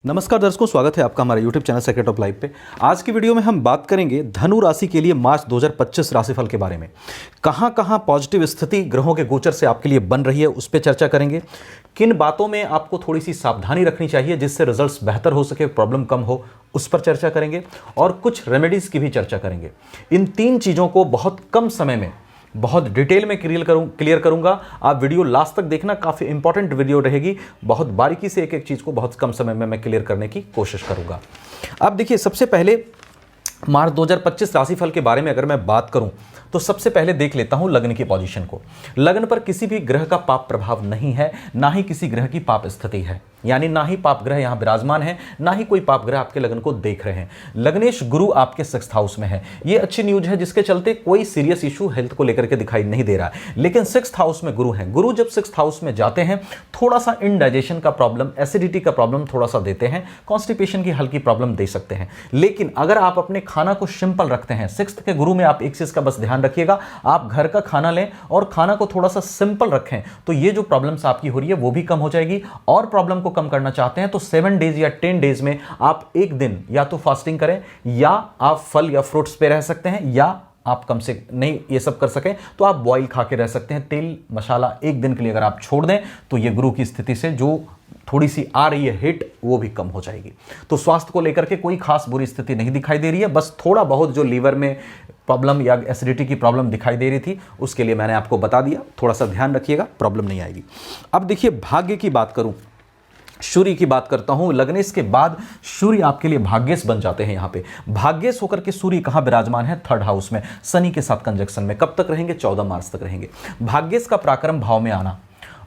नमस्कार दर्शकों, स्वागत है आपका हमारे YouTube channel secret of life पे। आज की वीडियो में हम बात करेंगे धनु राशि के लिए मार्च 2025 राशिफल के बारे में। कहां कहां पॉजिटिव स्थिति ग्रहों के गोचर से आपके लिए बन रही है, उस पर चर्चा करेंगे। किन बातों में आपको थोड़ी सी सावधानी रखनी चाहिए जिससे रिजल्ट्स बेहतर हो सके, प्रॉब्लम कम हो, उस पर चर्चा करेंगे। और कुछ रेमेडीज़ की भी चर्चा करेंगे। इन तीन चीज़ों को बहुत कम समय में बहुत डिटेल में क्लियर करूंगा। आप वीडियो लास्ट तक देखना, काफ़ी इंपॉर्टेंट वीडियो रहेगी। बहुत बारीकी से एक एक चीज़ को बहुत कम समय में मैं क्लियर करने की कोशिश करूंगा। अब देखिए, सबसे पहले मार्च 2025 राशिफल के बारे में अगर मैं बात करूं तो सबसे पहले देख लेता हूं लग्न की पोजीशन को। लग्न पर किसी भी ग्रह का पाप प्रभाव नहीं है, ना ही किसी ग्रह की पाप स्थिति है, यानी ना ही पाप ग्रह यहां विराजमान है, ना ही कोई पाप ग्रह आपके लग्न को देख रहे हैं। लग्नेश गुरु आपके 6th हाउस में है। ये अच्छी न्यूज है, जिसके चलते कोई सीरियस इशू हेल्थ को लेकर के दिखाई नहीं दे रहा है। लेकिन 6th हाउस में गुरु हैं। गुरु जब 6th हाउस में जाते हैं, थोड़ा सा इनडाइजेशन का प्रॉब्लम, एसिडिटी का प्रॉब्लम थोड़ा सा देते हैं, कॉन्स्टिपेशन की हल्की प्रॉब्लम दे सकते हैं। लेकिन अगर आप अपने खाना को सिंपल रखते हैं, 6th के गुरु में आप एक चीज का बस ध्यान रखिएगा, आप घर का खाना लें और खाना को थोड़ा सा सिंपल रखें, तो ये जो प्रॉब्लम्स आपकी हो रही है वो भी कम हो जाएगी। और प्रॉब्लम को कम करना चाहते हैं तो 7 डेज या 10 डेज में आप एक दिन या तो फास्टिंग करें, या आप फल या फ्रूट्स पे रह सकते हैं, या आप कम से नहीं ये सब कर सकें तो आप बॉइल खा के रह सकते हैं। तेल मसाला एक दिन के लिए अगर आप छोड़ दें तो ये गुरु की स्थिति से जो थोड़ी सी आ रही है हिट, वो भी कम हो जाएगी। तो स्वास्थ्य को लेकर के कोई खास बुरी स्थिति नहीं दिखाई दे रही है। बस थोड़ा बहुत जो लीवर में प्रॉब्लम या एसिडिटी की प्रॉब्लम दिखाई दे रही थी, उसके लिए मैंने आपको बता दिया। थोड़ा सा ध्यान रखिएगा, प्रॉब्लम नहीं आएगी। अब देखिए, भाग्य की बात करूं, सूर्य की बात करता हूं। लगनेश के बाद सूर्य आपके लिए भाग्येश बन जाते हैं। यहां पे भाग्येश होकर के सूर्य कहां विराजमान है? 3rd हाउस में, शनि के साथ कंजक्शन में। कब तक रहेंगे? 14 मार्च तक रहेंगे। भाग्येश का पराक्रम भाव में आना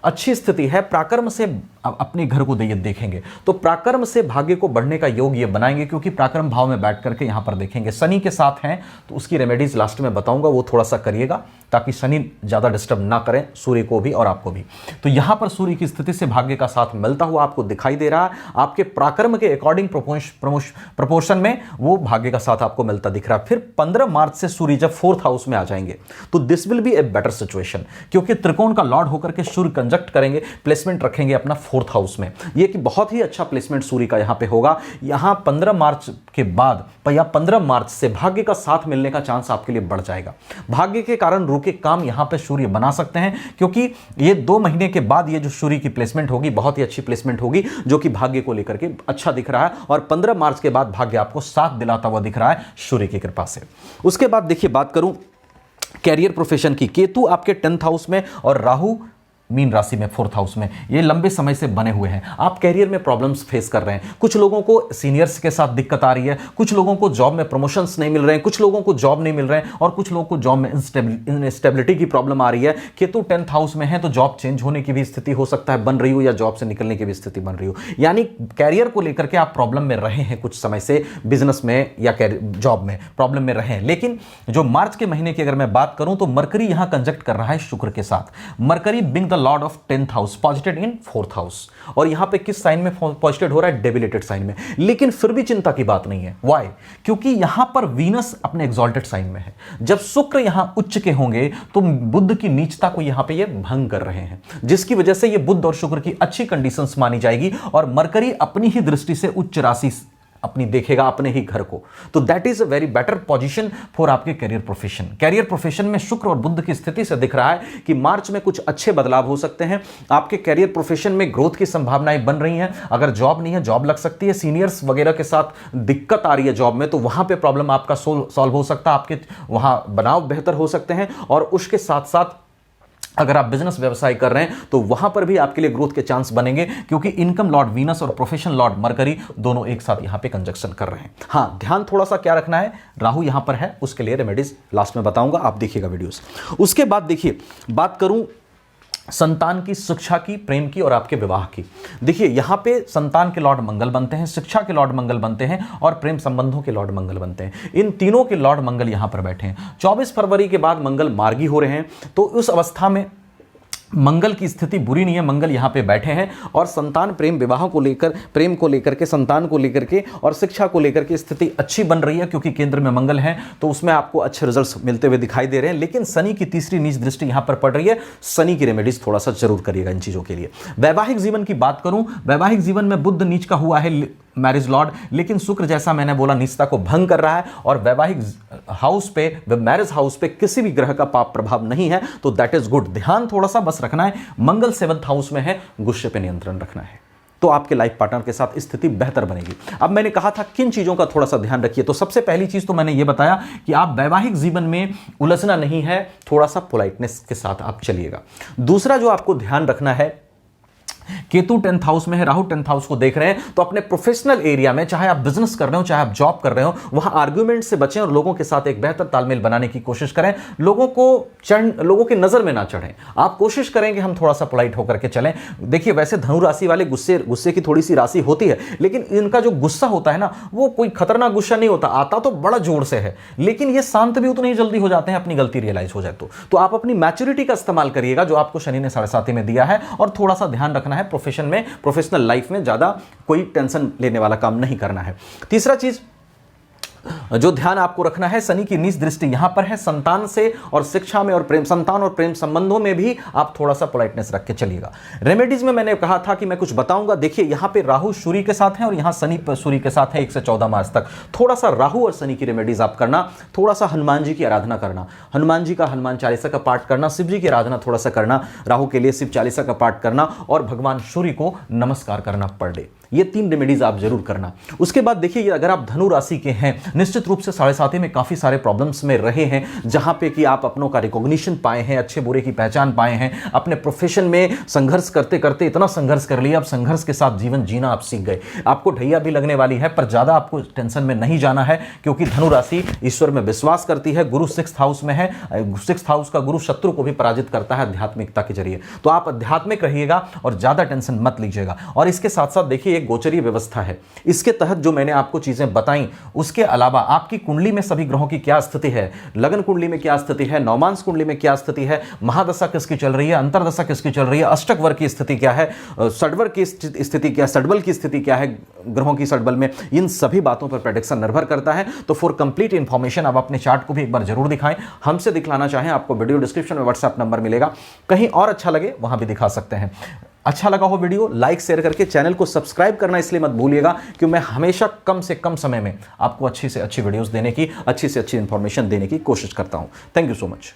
अच्छी स्थिति है। प्राकर्म से अपने घर को देखेंगे तो प्राकर्म से भाग्य को बढ़ने का योग ये बनाएंगे, क्योंकि प्राकर्म भाव में बैठ करके यहां पर देखेंगे। शनि के साथ हैं तो उसकी रेमेडीज लास्ट में बताऊंगा, वो थोड़ा सा करिएगा ताकि शनि ज्यादा डिस्टर्ब ना करें सूर्य को भी और आपको भी। तो यहां पर सूर्य की स्थिति से भाग्य का साथ मिलता हुआ आपको दिखाई दे रहा है। आपके प्राकर्म के अकॉर्डिंग प्रोपोर्शन में वो भाग्य का साथ आपको मिलता दिख रहा है। फिर 15 मार्च से सूर्य जब 4th हाउस में आ जाएंगे तो this will be a better situation, क्योंकि त्रिकोण का लॉर्ड होकर के सूर्य कंजक्ट करेंगे, प्लेसमेंट रखेंगे अपना 4th हाउस में। यह कि बहुत ही अच्छा प्लेसमेंट सूर्य का यहां पे होगा। यहां 15 मार्च के बाद या 15 मार्च से भाग्य का साथ मिलने का चांस आपके लिए बढ़ जाएगा। भाग्य के कारण रुके काम यहां पे सूर्य बना सकते हैं, क्योंकि ये 2 महीने के बाद ये जो सूर्य की प्लेसमेंट होगी, बहुत ही अच्छी प्लेसमेंट होगी, जो कि भाग्य को लेकर के अच्छा दिख रहा है। और 15 मार्च के बाद भाग्य आपको साथ दिलाता हुआ दिख रहा है सूर्य की कृपा से। उसके बाद देखिए, बात करूं कैरियर प्रोफेशन की। केतु आपके 10th हाउस में और राहु मीन राशि में 4th हाउस में, ये लंबे समय से बने हुए हैं। आप कैरियर में प्रॉब्लम्स फेस कर रहे हैं। कुछ लोगों को सीनियर्स के साथ दिक्कत आ रही है, कुछ लोगों को जॉब में प्रमोशंस नहीं मिल रहे हैं, कुछ लोगों को जॉब नहीं मिल रहे हैं, और कुछ लोगों को जॉब में इंस्टेबिलिटी की प्रॉब्लम आ रही है। केतु 10th हाउस में है तो जॉब चेंज होने की भी स्थिति हो सकता है बन रही हो, या जॉब से निकलने की भी स्थिति बन रही हो। यानी कैरियर को लेकर के आप प्रॉब्लम में रहे हैं कुछ समय से, बिजनेस में या जॉब में प्रॉब्लम में रहे हैं। लेकिन जो मार्च के महीने की अगर मैं बात करूं तो मरकरी यहां कंजक्ट कर रहा है शुक्र के साथ। Mercury being the lord of 10th house, posited in 4th house, और यहां पे किस साइन में पॉजिटेड हो रहा है? डेबिलेटेड साइन में। लेकिन फिर भी चिंता की बात नहीं है। व्हाई? क्योंकि यहां पर वीनस अपने एक्सॉल्टेड साइन में है। जब शुक्र यहां उच्च के होंगे तो बुध की नीचता को यहां पे ये भंग कर रहे हैं, जिसकी वजह से ये बुध और शुक्र की अच्छी कंडीशंस मानी जाएगी। और मरकरी अपनी ही दृष्टि से उच्च राशि अपनी देखेगा, अपने ही घर को। तो that is a very better position for आपके करियर प्रोफेशन। करियर प्रोफेशन में शुक्र और बुध की स्थिति से दिख रहा है कि मार्च में कुछ अच्छे बदलाव हो सकते हैं। आपके करियर प्रोफेशन में ग्रोथ की संभावनाएं बन रही हैं। अगर जॉब नहीं है, जॉब लग सकती है। सीनियर्स वगैरह के साथ दिक्कत आ रही है जॉब में, तो वहां पे प्रॉब्लम आपका सॉल्व हो सकता है। आपके वहां बनाव बेहतर हो सकते हैं। और उसके साथ साथ अगर आप बिजनेस व्यवसाय कर रहे हैं तो वहां पर भी आपके लिए ग्रोथ के चांस बनेंगे, क्योंकि इनकम लॉर्ड वीनस और प्रोफेशन लॉर्ड मरकरी दोनों एक साथ यहां पे कंजक्शन कर रहे हैं। हां, ध्यान थोड़ा सा क्या रखना है, राहु यहां पर है, उसके लिए रेमेडीज लास्ट में बताऊंगा, आप देखिएगा वीडियोस। उसके बाद देखिए, बात करूं संतान की, शिक्षा की, प्रेम की और आपके विवाह की। देखिए, यहां पे संतान के लॉर्ड मंगल बनते हैं, शिक्षा के लॉर्ड मंगल बनते हैं, और प्रेम संबंधों के लॉर्ड मंगल बनते हैं। इन तीनों के लॉर्ड मंगल यहां पर बैठे हैं। 24 फरवरी के बाद मंगल मार्गी हो रहे हैं, तो उस अवस्था में मंगल की स्थिति बुरी नहीं है, मंगल यहाँ पे बैठे हैं और संतान प्रेम विवाह को लेकर, प्रेम को लेकर के, संतान को लेकर के और शिक्षा को लेकर के स्थिति अच्छी बन रही है क्योंकि केंद्र में मंगल है, तो उसमें आपको अच्छे रिजल्ट्स मिलते हुए दिखाई दे रहे हैं। लेकिन शनि की तीसरी नीच दृष्टि यहाँ पर पड़ रही है, शनि की रेमेडीज थोड़ा सा जरूर करिएगा इन चीजों के लिए। वैवाहिक जीवन की बात करूं, वैवाहिक जीवन में बुध नीच का हुआ है मैरिज लॉर्ड, लेकिन शुक्र जैसा मैंने बोला नीचता को भंग कर रहा है और वैवाहिक हाउस पे, मैरिज हाउस पे किसी भी ग्रह का पाप प्रभाव नहीं है, तो दैट इज गुड। ध्यान थोड़ा सा बस रखना है, मंगल 7th हाउस में है, गुस्से पे नियंत्रण रखना है, तो आपके लाइफ पार्टनर के साथ स्थिति बेहतर बनेगी। अब मैंने कहा था किन चीजों का थोड़ा सा ध्यान रखिए, तो सबसे पहली चीज तो मैंने ये बताया कि आप वैवाहिक जीवन में उलझना नहीं है, थोड़ा सा पोलाइटनेस के साथ आप चलिएगा। दूसरा जो आपको ध्यान रखना है, केतु 10th हाउस में है, राहु 10th हाउस को देख रहे हैं, तो अपने प्रोफेशनल एरिया में, चाहे आप बिजनेस कर रहे हो, चाहे आप जॉब कर रहे हो, वहां आर्ग्यूमेंट से बचें और लोगों के साथ एक बेहतर तालमेल बनाने की कोशिश करें। लोगों की नजर में ना चढ़ें, आप कोशिश करें कि हम थोड़ा सा पोलाइट होकर के चलें। देखिए वैसे धनु राशि वाले गुस्से की थोड़ी सी राशि होती है, लेकिन इनका जो गुस्सा होता है ना, वो कोई खतरनाक गुस्सा नहीं होता, आता तो बड़ा जोर से है, लेकिन ये शांत भी उतनी ही जल्दी हो जाते हैं अपनी गलती रियलाइज हो जाए तो आप अपनी मैच्योरिटी का इस्तेमाल करिएगा जो आपको शनि ने 7.5 में दिया है, और थोड़ा सा ध्यान रखना है प्रोफेशन में, प्रोफेशनल लाइफ में ज्यादा कोई टेंशन लेने वाला काम नहीं करना है। तीसरा चीज जो ध्यान आपको रखना है, शनि की नीच दृष्टि यहां पर है, संतान से और शिक्षा में और प्रेम, संतान और प्रेम संबंधों में भी आप थोड़ा सा पोलाइटनेस रख के चलिएगा। रेमेडीज में मैंने कहा था कि मैं कुछ बताऊंगा, देखिए यहां पे राहु सूर्य के साथ है और यहां शनि सूर्य के साथ है 1 से 14 मार्च तक। थोड़ा सा राहु और शनि की रेमेडीज आप करना, थोड़ा सा हनुमान जी की आराधना करना, हनुमान जी का हनुमान चालीसा का पाठ करना, शिव जी की आराधना थोड़ा सा करना, राहु के लिए शिव चालीसा का पाठ करना और भगवान सूर्य को नमस्कार करना पर डे। ये 3 रेमेडीज आप जरूर करना। उसके बाद देखिए अगर आप धनु राशि के हैं, निश्चित रूप से 7.5 में काफी सारे प्रॉब्लम्स में रहे हैं, जहां पे कि आप अपनों का रिकॉग्निशन पाए हैं, अच्छे बुरे की पहचान पाए हैं, अपने प्रोफेशन में संघर्ष करते करते इतना संघर्ष कर लिया, अब संघर्ष के साथ जीवन जीना आप सीख गए। आपको ढैया भी लगने वाली है, पर ज्यादा आपको टेंशन में नहीं जाना है, क्योंकि धनु राशि ईश्वर में विश्वास करती है, गुरु 6th हाउस में है, 6th हाउस का गुरु शत्रु को भी पराजित करता है आध्यात्मिकता के जरिए, तो आप आध्यात्मिक रहिएगा और ज्यादा टेंशन मत लीजिएगा। और इसके साथ साथ देखिए गोचरीय व्यवस्था है, इसके तहत जो मैंने आपको चीजें बताई, उसके अलावा आपकी कुंडली में सभी ग्रहों की क्या स्थिति है, लगन कुंडली में क्या स्थिति है, नवमांश कुंडली में क्या स्थिति है, महादशा किसकी चल रही है, अंतरदशा किसकी चल रही है, अष्टक वर्ग की स्थिति क्या है, षड्वर की स्थिति क्या, षड्बल की स्थिति क्या है ग्रहों की षड्बल में, इन सभी बातों पर प्रेडिक्शन निर्भर करता है। तो फॉर कंप्लीट इंफॉर्मेशन आप अपने चार्ट को भी एक बार जरूर दिखाएं, हमसे दिखलाना चाहें आपको वीडियो डिस्क्रिप्शन में व्हाट्सएप नंबर मिलेगा, कहीं और अच्छा लगे वहां भी दिखा सकते हैं। अच्छा लगा हो वीडियो, लाइक शेयर करके चैनल को सब्सक्राइब करना इसलिए मत भूलिएगा कि मैं हमेशा कम से कम समय में आपको अच्छी से अच्छी वीडियोस देने की, अच्छी से अच्छी इंफॉर्मेशन देने की कोशिश करता हूं। Thank you so much.